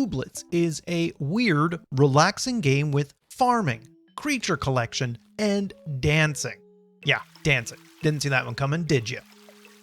Ooblets is a weird, relaxing game with farming, creature collection, and dancing. Yeah, dancing. Didn't see that one coming, did you?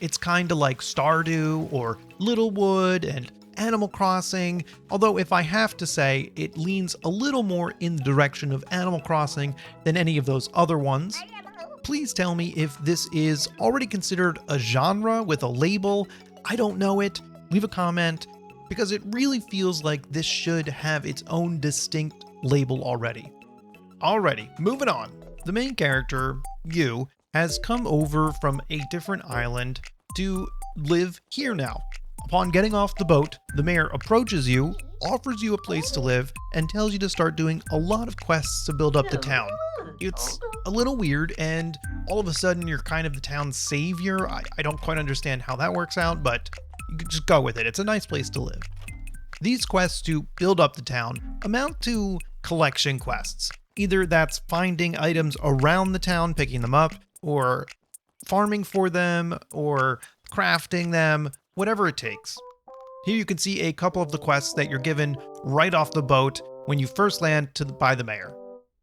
It's kinda like Stardew or Littlewood and Animal Crossing, although if I have to say, it leans a little more in the direction of Animal Crossing than any of those other ones. Please tell me if this is already considered a genre with a label. I don't know it. Leave a comment, because it really feels like this should have its own distinct label already. Alrighty, moving on. The main character, you, has come over from a different island to live here now. Upon getting off the boat, the mayor approaches you, offers you a place to live, and tells you to start doing a lot of quests to build up the town. It's a little weird, and all of a sudden you're kind of the town's savior. I don't quite understand how that works out, but you can just go with it. It's a nice place to live. These quests to build up the town amount to collection quests. Either that's finding items around the town, picking them up, or farming for them, or crafting them, whatever it takes. Here you can see a couple of the quests that you're given right off the boat when you first land by the mayor.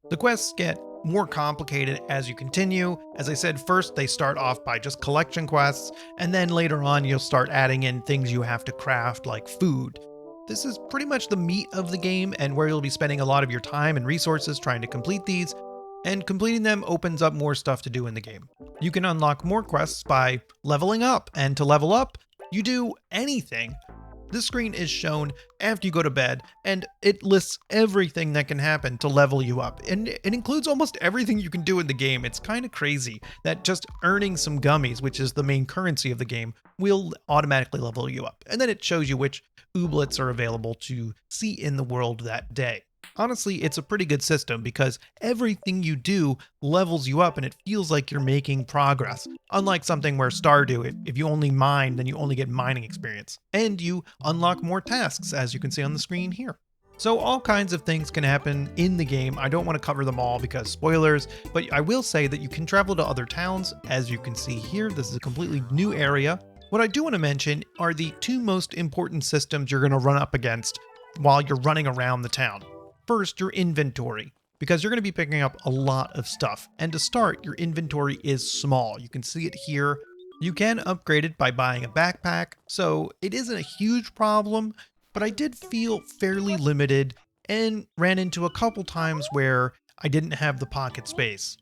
The quests get more complicated as you continue. As I said, first they start off by just collection quests, and then later on you'll start adding in things you have to craft like food. This is pretty much the meat of the game and where you'll be spending a lot of your time and resources trying to complete these, and completing them opens up more stuff to do in the game. You can unlock more quests by leveling up, and to level up, you do anything. This screen is shown after you go to bed, and it lists everything that can happen to level you up. And it includes almost everything you can do in the game. It's kind of crazy that just earning some gummies, which is the main currency of the game, will automatically level you up. And then it shows you which ooblets are available to see in the world that day. Honestly, it's a pretty good system because everything you do levels you up and it feels like you're making progress. Unlike something where Stardew, if you only mine, then you only get mining experience. And you unlock more tasks, as you can see on the screen here. So all kinds of things can happen in the game. I don't want to cover them all because spoilers, but I will say that you can travel to other towns. As you can see here, this is a completely new area. What I do want to mention are the two most important systems you're going to run up against while you're running around the town. First, your inventory, because you're going to be picking up a lot of stuff. And to start, your inventory is small. You can see it here. You can upgrade it by buying a backpack, so it isn't a huge problem, but I did feel fairly limited and ran into a couple times where I didn't have the pocket space.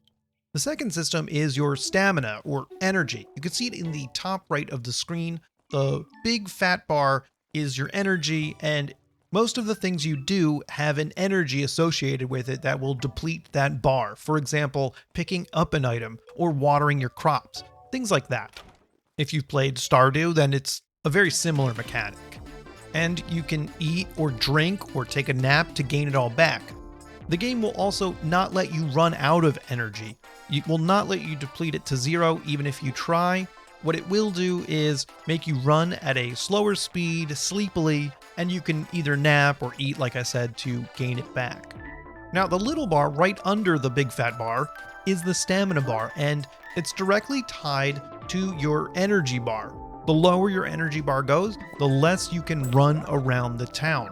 The second system is your stamina, or energy. You can see it in the top right of the screen. The big fat bar is your energy, and most of the things you do have an energy associated with it that will deplete that bar. For example, picking up an item or watering your crops, things like that. If you've played Stardew, then it's a very similar mechanic. And you can eat or drink or take a nap to gain it all back. The game will also not let you run out of energy. It will not let you deplete it to zero even if you try. What it will do is make you run at a slower speed, sleepily, and you can either nap or eat, like I said, to gain it back. Now, the little bar right under the big fat bar is the stamina bar, and it's directly tied to your energy bar. The lower your energy bar goes, the less you can run around the town.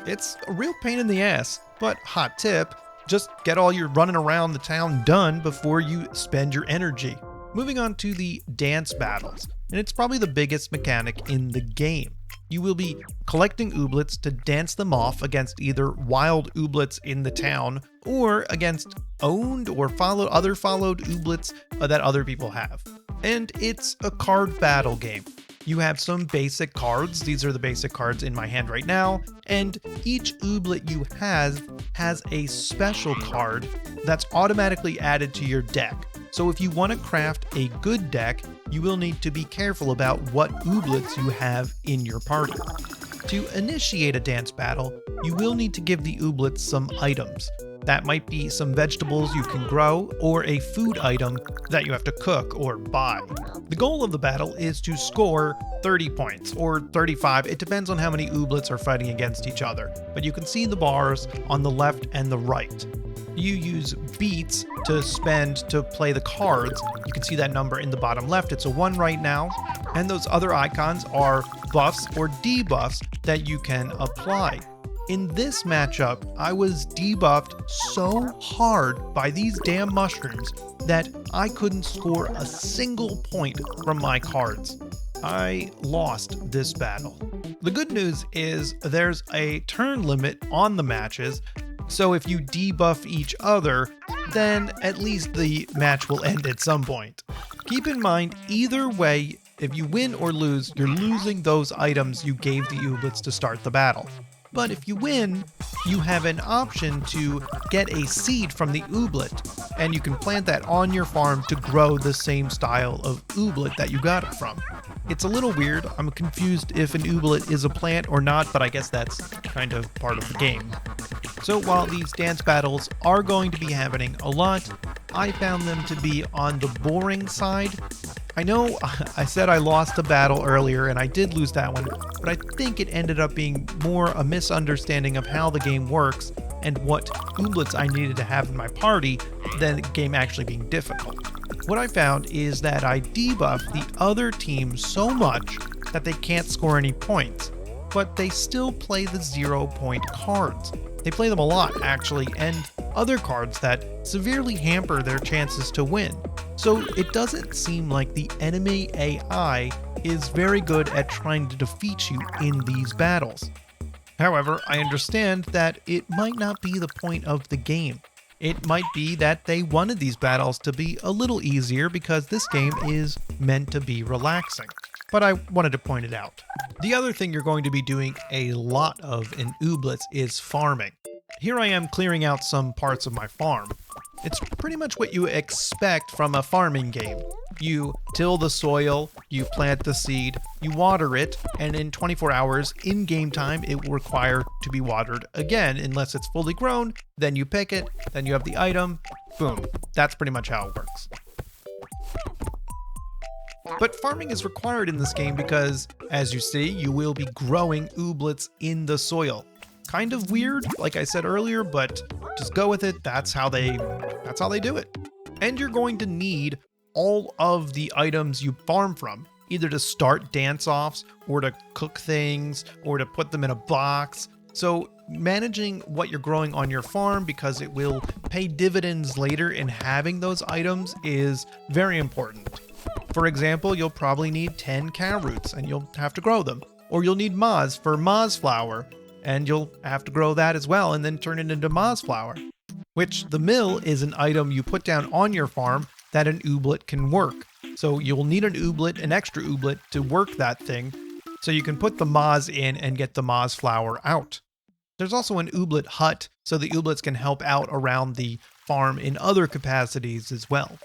It's a real pain in the ass, but hot tip, just get all your running around the town done before you spend your energy. Moving on to the dance battles, and it's probably the biggest mechanic in the game. You will be collecting ooblets to dance them off against either wild ooblets in the town or against owned or other followed ooblets that other people have. And it's a card battle game. You have some basic cards. These are the basic cards in my hand right now. And each ooblet you have has a special card that's automatically added to your deck. So if you want to craft a good deck, you will need to be careful about what ooblets you have in your party. To initiate a dance battle, you will need to give the ooblets some items. That might be some vegetables you can grow, or a food item that you have to cook or buy. The goal of the battle is to score 30 points, or 35, it depends on how many ooblets are fighting against each other. But you can see the bars on the left and the right. You use beats to spend to play the cards. You can see that number in the bottom left. It's a 1 right now. And those other icons are buffs or debuffs that you can apply. In this matchup, I was debuffed so hard by these damn mushrooms that I couldn't score a single point from my cards. I lost this battle. The good news is there's a turn limit on the matches, so if you debuff each other, then at least the match will end at some point. Keep in mind, either way, if you win or lose, you're losing those items you gave the Ooblets to start the battle. But if you win, you have an option to get a seed from the Ooblet, and you can plant that on your farm to grow the same style of Ooblet that you got it from. It's a little weird. I'm confused if an Ooblet is a plant or not, but I guess that's kind of part of the game. So while these dance battles are going to be happening a lot, I found them to be on the boring side. I know I said I lost a battle earlier, and I did lose that one, but I think it ended up being more a misunderstanding of how the game works and what Ooblets I needed to have in my party than the game actually being difficult. What I found is that I debuffed the other team so much that they can't score any points, but they still play the 0-point cards. They play them a lot, actually, and other cards that severely hamper their chances to win. So it doesn't seem like the enemy AI is very good at trying to defeat you in these battles. However, I understand that it might not be the point of the game. It might be that they wanted these battles to be a little easier because this game is meant to be relaxing. But I wanted to point it out. The other thing you're going to be doing a lot of in Ooblets is farming. Here I am clearing out some parts of my farm. It's pretty much what you expect from a farming game. You till the soil, you plant the seed, you water it, and in 24 hours in game time it will require to be watered again unless it's fully grown. Then you pick it, then you have the item, boom. That's pretty much how it works. But farming is required in this game because, as you see, you will be growing Ooblets in the soil. Kind of weird, like I said earlier, but just go with it. That's how they do it. And you're going to need all of the items you farm from, either to start dance-offs or to cook things or to put them in a box. So managing what you're growing on your farm, because it will pay dividends later in having those items, is very important. For example, you'll probably need 10 cow roots and you'll have to grow them. Or you'll need moz for moz flour, and you'll have to grow that as well and then turn it into moz flour. Which the mill is an item you put down on your farm that an Ooblet can work. So you'll need an Ooblet, an extra Ooblet, to work that thing, so you can put the moz in and get the moz flour out. There's also an Ooblet hut, so the Ooblets can help out around the farm in other capacities as well.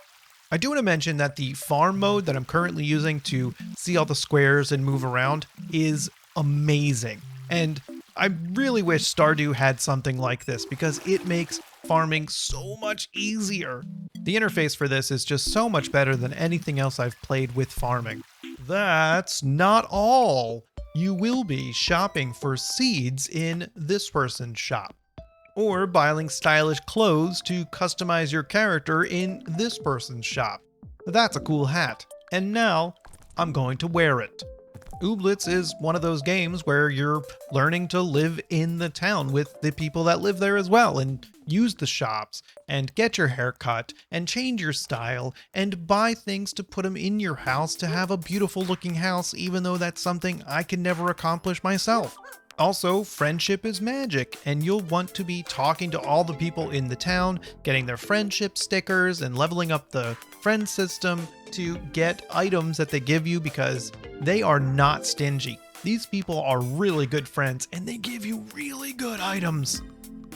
I do want to mention that the farm mode that I'm currently using to see all the squares and move around is amazing. And I really wish Stardew had something like this because it makes farming so much easier. The interface for this is just so much better than anything else I've played with farming. That's not all. You will be shopping for seeds in this person's shop, or buying stylish clothes to customize your character in this person's shop. That's a cool hat, and now I'm going to wear it. Ooblets is one of those games where you're learning to live in the town with the people that live there as well, and use the shops, and get your hair cut, and change your style, and buy things to put them in your house to have a beautiful looking house, even though that's something I can never accomplish myself. Also, friendship is magic, and you'll want to be talking to all the people in the town, getting their friendship stickers, and leveling up the friend system to get items that they give you because they are not stingy. These people are really good friends, and they give you really good items.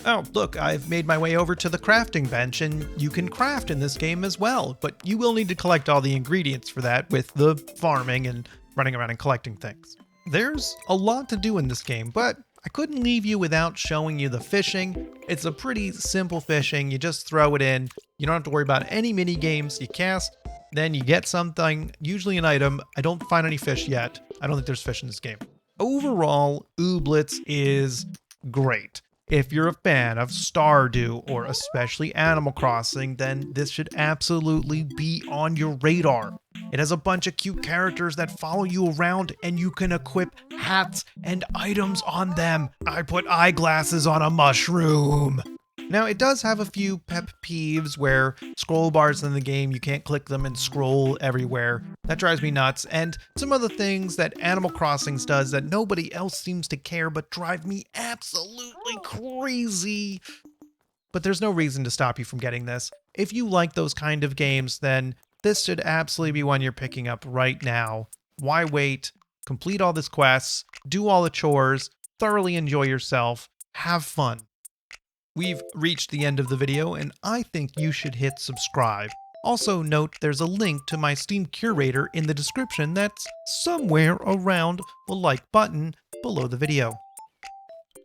Oh, look, I've made my way over to the crafting bench, and you can craft in this game as well, but you will need to collect all the ingredients for that with the farming and running around and collecting things. There's a lot to do in this game, but I couldn't leave you without showing you the fishing. It's a pretty simple fishing. You just throw it in. You don't have to worry about any mini games. You cast, then you get something, usually an item. I don't find any fish yet. I don't think there's fish in this game. Overall, Ooblets is great. If you're a fan of Stardew or especially Animal Crossing, then this should absolutely be on your radar. It has a bunch of cute characters that follow you around and you can equip hats and items on them. I put eyeglasses on a mushroom. Now, it does have a few pep peeves where scroll bars in the game, you can't click them and scroll everywhere. That drives me nuts. And some other things that Animal Crossings does that nobody else seems to care but drive me absolutely crazy. But there's no reason to stop you from getting this. If you like those kind of games, then this should absolutely be one you're picking up right now. Why wait? Complete all these quests, do all the chores, thoroughly enjoy yourself, have fun. We've reached the end of the video, and I think you should hit subscribe. Also note there's a link to my Steam Curator in the description that's somewhere around the like button below the video.